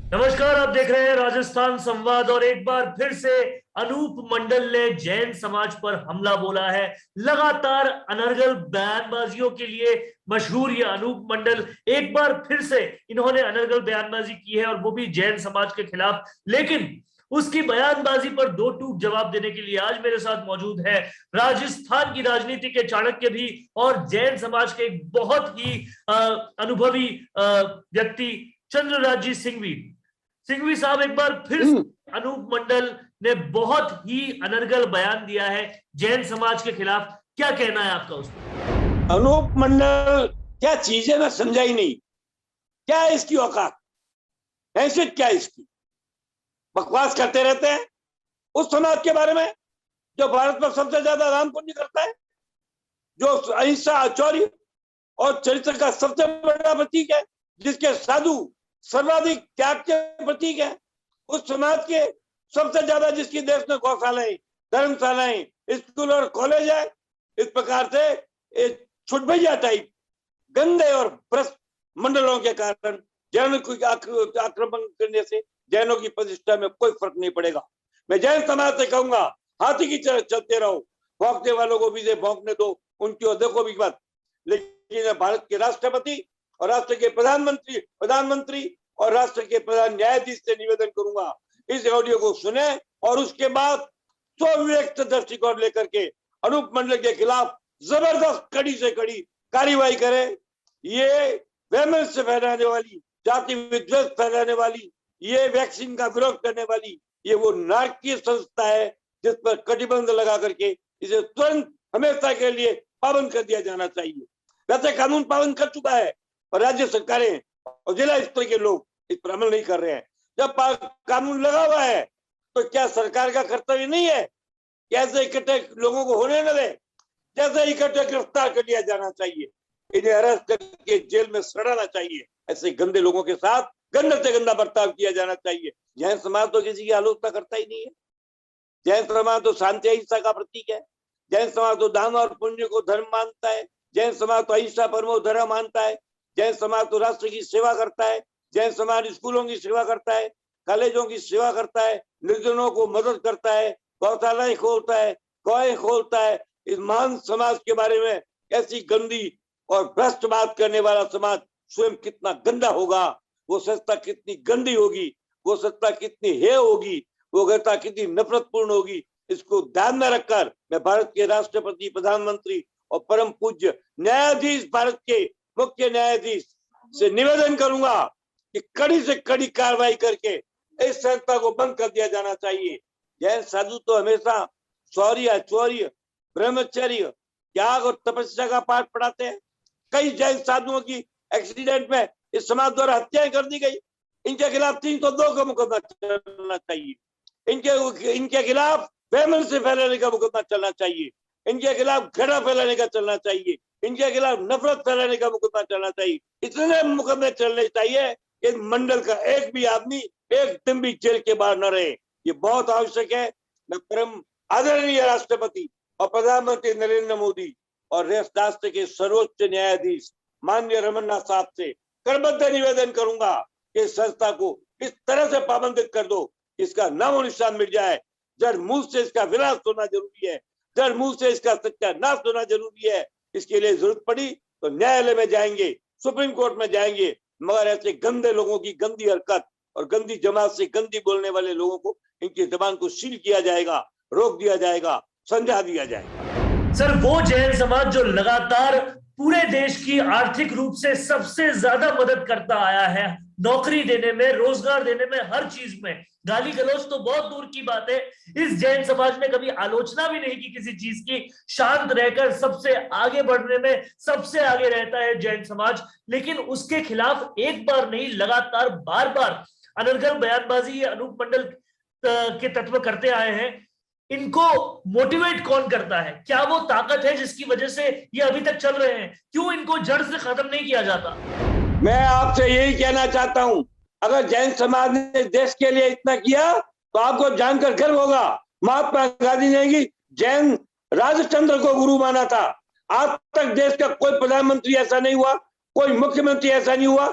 नमस्कार, आप देख रहे हैं राजस्थान संवाद। और एक बार फिर से अनूप मंडल ने जैन समाज पर हमला बोला है। लगातार अनर्गल बयानबाजियों के लिए मशहूर ये अनूप मंडल एक बार फिर से इन्होंने अनर्गल बयानबाजी की है, और वो भी जैन समाज के खिलाफ। लेकिन उसकी बयानबाजी पर दो टूक जवाब देने के लिए आज मेरे साथ मौजूद है राजस्थान की राजनीति के चाणक्य भी और जैन समाज के एक बहुत ही अनुभवी व्यक्ति चंद्रराज सिंघवी साहब। एक बार फिर से अनूप मंडल ने बहुत ही अनर्गल बयान दिया है जैन समाज के खिलाफ। क्या कहना है आपका उस पर? अनूप मंडल क्या चीज है, मैं समझा ही नहीं। क्या है इसकी औकात, हैसियत क्या है इसकी? बकवास करते रहते हैं उस समाज के बारे में जो भारत में सबसे ज्यादा दान पुण्य करता है, जो अहिंसा, आचौर्य और चरित्र का सबसे बड़ा प्रतीक है, जिसके साधु सर्वाधिक त्याग के प्रतीक है। उस समाज के सबसे ज्यादा जिसकी देश में गौशालाएं, धर्मशालाएं, स्कूल और कॉलेज है। इस प्रकार से छुटभैया टाइप गंदे और भ्रष्ट मंडलों के कारण जैनों को आक्रमण करने से जैनों की प्रतिष्ठा में कोई फर्क नहीं पड़ेगा। मैं जैन समाज से कहूंगा, हाथी की तरह चलते रहो, भौंकने वालों को भी दे भौंकने दो, उनकी और देखो भी मत। लेकिन भारत के राष्ट्रपति और राष्ट्र के प्रधानमंत्री और राष्ट्र के प्रधान न्यायाधीश से निवेदन करूंगा, इस ऑडियो को सुने और उसके बाद स्वविवेक दृष्टिकोण लेकर के अनूप मंडल के खिलाफ जबरदस्त कड़ी से कड़ी कार्रवाई करे। ये वैमनस्य फैलाने वाली, जाति विद्वेष फैलाने वाली, ये वैक्सीन का विरोध करने वाली, ये वो नाटकीय संस्था है जिस पर कटिबंध लगा करके इसे तुरंत हमेशा के लिए पाबंद कर दिया जाना चाहिए। वैसे कानून पाबंद कर चुका है और राज्य सरकारें और जिला स्तर के लोग इस पर अमल नहीं कर रहे हैं। जब कानून लगा हुआ है तो क्या सरकार का कर्तव्य नहीं है कैसे इकट्ठे लोगों को होने न दे, जैसे इकट्ठे गिरफ्तार कर लिया जाना चाहिए, इन्हें अरेस्ट करके जेल में सड़ाना चाहिए। ऐसे गंदे लोगों के साथ गंदे से गंदा बर्ताव किया जाना चाहिए। जैन समाज तो किसी की आलोचना करता ही नहीं है। जैन समाज तो शांति अहिंसा का प्रतीक है। जैन समाज तो दान और पुण्य को धर्म मानता है। जैन समाज तो अहिंसा परमो धर्म मानता है। जैन समाज तो राष्ट्र की सेवा करता है। जैन समाज स्कूलों की सेवा करता है, कॉलेजों की सेवा करता है, निर्जनों को मदद करता है, गौशालाएं खोलता है, गौएं खोलता है। इस महान समाज के बारे में ऐसी गंदी और भ्रष्ट बात करने वाला समाज स्वयं कितना गंदा होगा, वो संस्था कितनी गंदी होगी, वो संस्था कितनी हेय होगी, वो संस्था कितनी नफरतपूर्ण होगी, इसको ध्यान में रखकर मैं भारत के राष्ट्रपति, प्रधानमंत्री और परम पूज्य न्यायाधीश, भारत के मुख्य न्यायाधीश से निवेदन करूंगा कि कड़ी से कड़ी कार्रवाई करके इस संस्था को बंद कर दिया जाना चाहिए। जैन साधु तो हमेशा शौर्य, आचौर्य, ब्रह्मचर्य, त्याग और तपस्या का पाठ पढ़ाते हैं। कई जैन साधुओं की एक्सीडेंट में इस समाज द्वारा हत्याएं कर दी गई। इनके खिलाफ 302 का मुकदमा चलना चाहिए। इनके खिलाफ वैमनस्य फैलाने का मुकदमा चलना चाहिए। इनके खिलाफ घृणा फैलाने का चलना चाहिए। इनके खिलाफ नफरत फैलाने का मुकदमा चलना चाहिए। इतने मुकदमे चलने चाहिए कि मंडल का एक भी आदमी एक दिन भी जेल के बाहर न रहे। ये बहुत आवश्यक है। मैं परम आदरणीय राष्ट्रपति और प्रधानमंत्री नरेंद्र मोदी और राष्ट्र के सर्वोच्च न्यायाधीश माननीय रमन्ना साहब से करबद्ध निवेदन करूंगा कि इस संस्था को इस तरह से पाबंदित कर दो, इसका नामो निशान मिट जाए। जड़ मूल से इसका विनाश होना जरूरी है। जड़ मूल से इसका सत्यानाश होना जरूरी है। इसके लिए जरूरत पड़ी तो न्यायालय में जाएंगे, सुप्रीम कोर्ट में जाएंगे, मगर ऐसे गंदे लोगों की गंदी हरकत और गंदी जमात से गंदी बोलने वाले लोगों को, इनकी जबान को सील किया जाएगा, रोक दिया जाएगा, समझा दिया जाएगा। सर, वो जैन समाज जो लगातार पूरे देश की आर्थिक रूप से सबसे ज्यादा मदद करता आया है, नौकरी देने में, रोजगार देने में, हर चीज में, गाली गलौज तो बहुत दूर की बात है, इस जैन समाज ने कभी आलोचना भी नहीं की किसी चीज की। शांत रहकर सबसे आगे बढ़ने में सबसे आगे रहता है जैन समाज। लेकिन उसके खिलाफ एक बार नहीं, लगातार बार बार अनर्गल बयानबाजी ये अनूप मंडल के तत्व करते आए हैं। इनको मोटिवेट कौन करता है? क्या वो ताकत है जिसकी वजह से ये अभी तक चल रहे हैं? क्यों इनको जड़ से खत्म नहीं किया जाता? मैं आपसे यही कहना चाहता हूं, अगर जैन समाज ने देश के लिए इतना किया तो आपको जानकर गर्व होगा। महात्मा गांधी ने जैन राजचंद्र को गुरु माना था। आज तक देश का कोई प्रधानमंत्री ऐसा नहीं हुआ, कोई मुख्यमंत्री ऐसा नहीं हुआ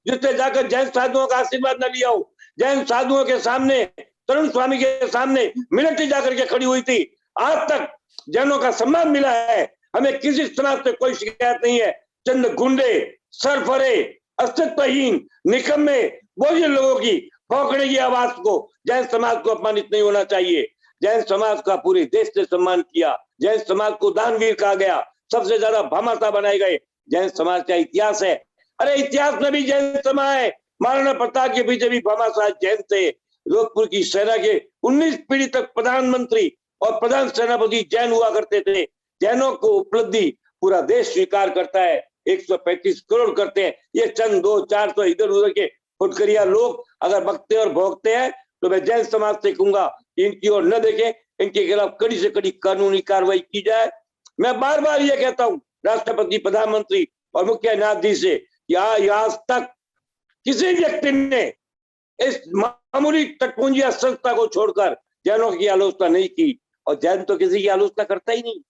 जिसने जाकर जैन साधुओं का आशीर्वाद न लिया हो। जैन साधुओं के सामने, तरुण स्वामी के सामने मिलिट्री जाकर के खड़ी हुई थी। आज तक जैनों का सम्मान मिला है, हमें किसी समाज से कोई शिकायत नहीं है। चंद गुंडे, सरफरे, अस्तित्वहीन, निकम्मे, बोझिल लोगों की भौंकने की आवाज को जैन समाज को अपमानित नहीं होना चाहिए। जैन समाज का पूरे देश ने सम्मान किया, जैन समाज को दानवीर कहा गया, सबसे ज्यादा भामाशाह बनाए गए। जैन समाज का इतिहास है, अरे इतिहास में भी जैन समाज है। महाराणा प्रताप के पीछे भी भामाशाह जैन थे। जोधपुर की सेना के 19 पीढ़ी तक प्रधानमंत्री और प्रधान सेनापति जैन हुआ करते थे। जैनों को उपलब्धि पूरा देश स्वीकार करता है, 135 करोड़ करते हैं। ये चंद 200-400 इधर उधर के फुटकरिया लोग अगर बकते और भोगते हैं तो मैं जैन समाज से कहूंगा इनकी ओर न देखें, इनके खिलाफ कड़ी से कड़ी कानूनी कार्रवाई की जाए। मैं बार बार ये कहता हूं राष्ट्रपति, प्रधानमंत्री और मुख्य न्यायाधीश से, आज तक किसी व्यक्ति ने इस मामूली तटपुंजिया संस्था को छोड़कर जैनों की आलोचना नहीं की। और जैन तो किसी की आलोचना करता ही नहीं।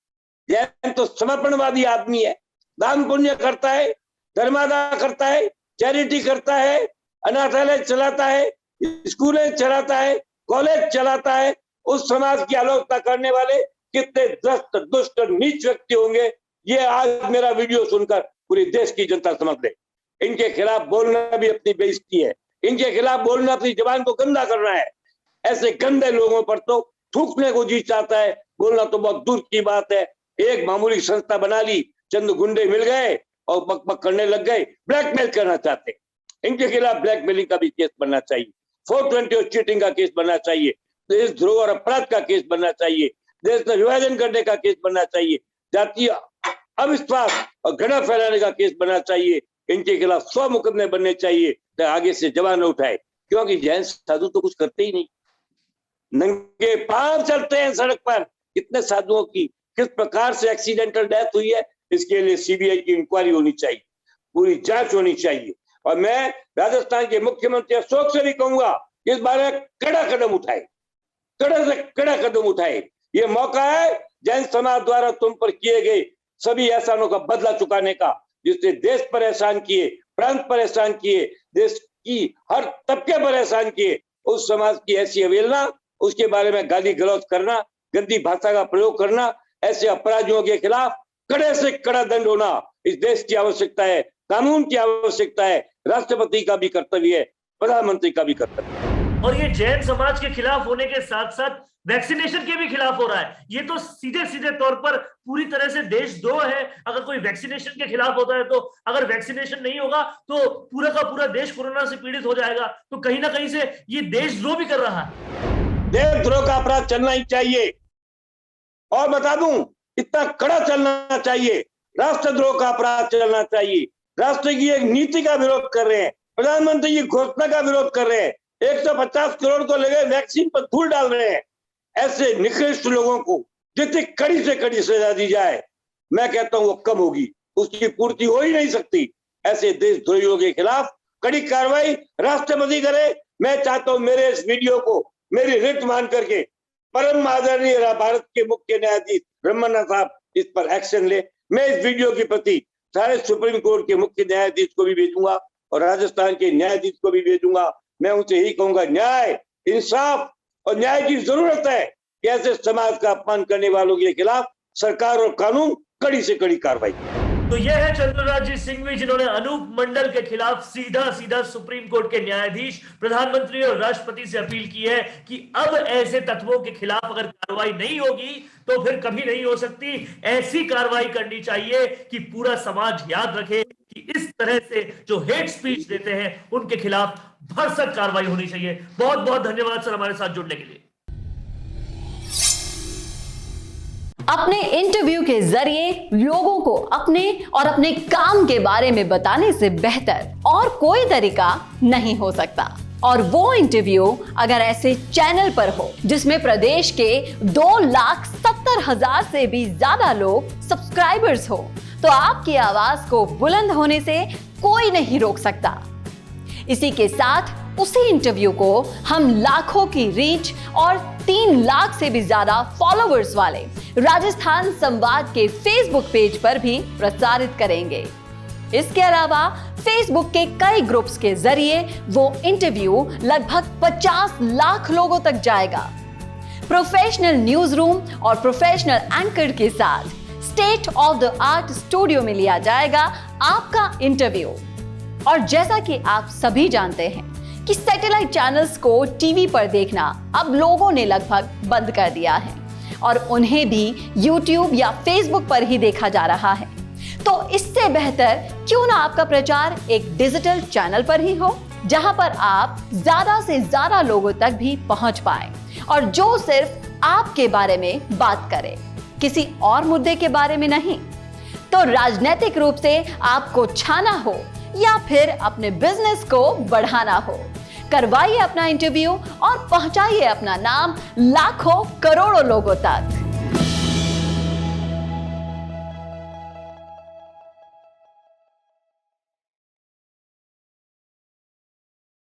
जैन तो समर्पणवादी आदमी है, दान पुण्य करता है, धर्मादा करता है, चैरिटी करता है, अनाथालय चलाता है, स्कूलें चलाता है, कॉलेज चलाता है। उस समाज की आलोचना करने वाले कितने दस्त, दुष्ट, नीच व्यक्ति होंगे, ये आज मेरा वीडियो सुनकर पूरे देश की जनता समझ ले। इनके खिलाफ बोलना भी अपनी बेइज्जती है, इनके खिलाफ बोलना अपनी जबान को गंदा करना है। ऐसे गंदे लोगों पर तो थूकने को जी चाहता है, बोलना तो बहुत दूर की बात है। एक मामूली संस्था बना ली, चंद गुंडे मिल गए और बकबक करने लग गए, ब्लैकमेल करना चाहते। इनके खिलाफ ब्लैकमेलिंग का भी केस बनना चाहिए, 420 और चीटिंग का केस बनना चाहिए, देशद्रोह और अपराध का केस बनना चाहिए, देश में विभाजन करने का केस बनना चाहिए, जातीय अविश्वास और घृणा फैलाने का केस बनना चाहिए। इनके खिलाफ 100 मुकदमे बनने चाहिए, तो आगे से जवान उठाए, क्योंकि जैन साधु तो कुछ करते ही नहीं, नंगे पांव चलते हैं सड़क पर। कितने साधुओं की किस प्रकार से एक्सीडेंटल डेथ हुई है, इसके लिए सीबीआई की इंक्वायरी होनी चाहिए, पूरी जांच होनी चाहिए। और मैं राजस्थान के मुख्यमंत्री अशोक से भी कहूंगा इस बारे में कड़ा कदम उठाए, कड़ा से कड़ा कदम उठाए। ये मौका है जैन समाज द्वारा तुम पर किए गए सभी एहसानों का बदला चुकाने का, जिससे देश पर एहसान किए, प्रांत पर एहसान किए, देश की हर तबके पर एहसान किए। उस समाज की ऐसी अवहेलना, उसके बारे में गाली गलौज करना, गंदी भाषा का प्रयोग करना, ऐसे अपराधियों के खिलाफ कड़े से कड़ा दंड होना इस देश की आवश्यकता है, कानून की आवश्यकता है, राष्ट्रपति का भी कर्तव्य है, प्रधानमंत्री का भी कर्तव्य है। और ये जैन समाज के खिलाफ होने के साथ साथ वैक्सीनेशन के भी खिलाफ हो रहा है। ये तो सीधे सीधे तौर पर पूरी तरह से देशद्रोह है। अगर कोई वैक्सीनेशन के खिलाफ होता है तो अगर वैक्सीनेशन नहीं होगा तो पूरा का पूरा देश कोरोना से पीड़ित हो जाएगा। तो कहीं ना कहीं से ये देशद्रोह भी कर रहा है। देशद्रोह का अपराध चलना ही चाहिए, और बता दूं इतना कड़ा चलना चाहिए, राष्ट्रद्रोह का अपराध चलना चाहिए। राष्ट्र की एक नीति का विरोध कर रहे हैं, प्रधानमंत्री की घोषणा का विरोध कर रहे हैं, 150 करोड़ को लेकर वैक्सीन पर धूल डाल रहे हैं। ऐसे निकृष्ट लोगों को जितनी कड़ी से कड़ी सजा दी जाए, मैं कहता हूं वो कम होगी, उसकी पूर्ति हो ही नहीं सकती। ऐसे देशद्रोहियों के खिलाफ कड़ी कार्रवाई राष्ट्रपति करे। मैं चाहता हूं मेरे इस वीडियो को मेरी रिट मान करके परम आदरणीय भारत के मुख्य न्यायाधीश रमन्ना साहब इस पर एक्शन ले। मैं इस वीडियो के प्रति सारे सुप्रीम कोर्ट के मुख्य न्यायाधीश को भी भेजूंगा और राजस्थान के न्यायाधीश को भी भेजूंगा। मैं उनसे यही कहूंगा, न्याय, इंसाफ और न्याय की जरूरत है कि ऐसे समाज का अपमान करने वालों के खिलाफ सरकार और कानून कड़ी से कड़ी कार्रवाई। तो यह है चंद्रराज सिंघवी, जिन्होंने अनूप मंडल के खिलाफ सीधा सीधा सुप्रीम कोर्ट के न्यायाधीश, प्रधानमंत्री और राष्ट्रपति से अपील की है कि अब ऐसे तत्वों के खिलाफ अगर कार्रवाई नहीं होगी तो फिर कभी नहीं हो सकती। ऐसी कार्रवाई करनी चाहिए कि पूरा समाज याद रखे कि इस तरह से जो हेट स्पीच देते हैं उनके खिलाफ भरसक कार्रवाई होनी चाहिए। बहुत बहुत धन्यवाद सर हमारे साथ जुड़ने के लिए। अपने इंटरव्यू के जरिए लोगों को अपने और अपने काम के बारे में बताने से बेहतर और कोई तरीका नहीं हो सकता। और वो इंटरव्यू अगर ऐसे चैनल पर हो जिसमें प्रदेश के 2,70,000 से भी ज्यादा लोग सब्सक्राइबर्स हो, तो आपकी आवाज को बुलंद होने से कोई नहीं रोक सकता। इसी के साथ उसी इंटरव्यू को हम लाखों की रीच और 3 लाख से भी ज्यादा फॉलोअर्स वाले राजस्थान संवाद के फेसबुक पेज पर भी प्रसारित करेंगे। इसके अलावा फेसबुक के कई ग्रुप्स के जरिए वो इंटरव्यू लगभग 50 लाख लोगों तक जाएगा। प्रोफेशनल न्यूज रूम और प्रोफेशनल एंकर के साथ state of the art studio में लिया जाएगा आपका इंटरव्यू। और जैसा कि आप सभी जानते हैं कि सैटेलाइट चैनल्स को टीवी पर देखना अब लोगों ने लगभग बंद कर दिया है और उन्हें भी YouTube या Facebook पर ही देखा जा रहा है। तो इससे बेहतर क्यों ना आपका प्रचार एक डिजिटल चैनल पर ही हो, जहां पर आप ज्यादा से ज्यादा लोगों तक भी पहुंच पाए और जो सिर्फ आपके बारे में बात करे, किसी और मुद्दे के बारे में नहीं। तो राजनीतिक रूप से आपको छाना हो या फिर अपने बिजनेस को बढ़ाना हो, करवाइए अपना इंटरव्यू और पहुंचाइए अपना नाम लाखों करोड़ों लोगों तक।